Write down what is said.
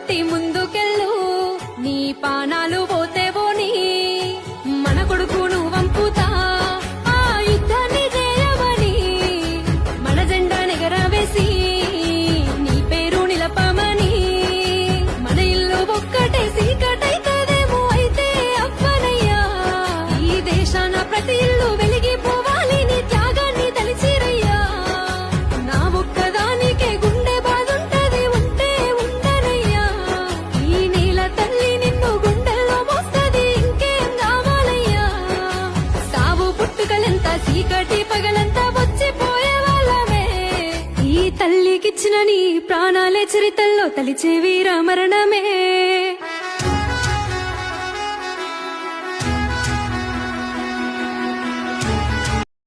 పెట్టి ముందుకెళ్ళు నీ పానాలు పోతేవోని మన కొడుకును వంపుతా ఆ యుద్ధాన్ని చేయమని మన జెండా ఎగరవేసి నీ పేరు నిలపమని మన ఇల్లు ఒక్కటే సీకటైతదేమో అయితే అవ్వనయ్యా ఈ దేశాన ప్రతి ఇల్లు వెలిగిపోవాలి నీ త్యాగాన్ని తలిచిరయ్యా నా ఒక్కదానికే గుండె బాధుంటది ఉంటే ఉండనయ్యా ఈ నీల తల్లి నిన్ను గుండెల్లో మోస్తది ఇంకేం కావాలయ్యా సావు పుట్టుకలెంత చీకటి పగలంతా వచ్చిపోయే వాళ్ళమే ఈ తల్లికిచ్చిన నీ ప్రాణాలే చరితల్లో తలిచే వీర మరణమే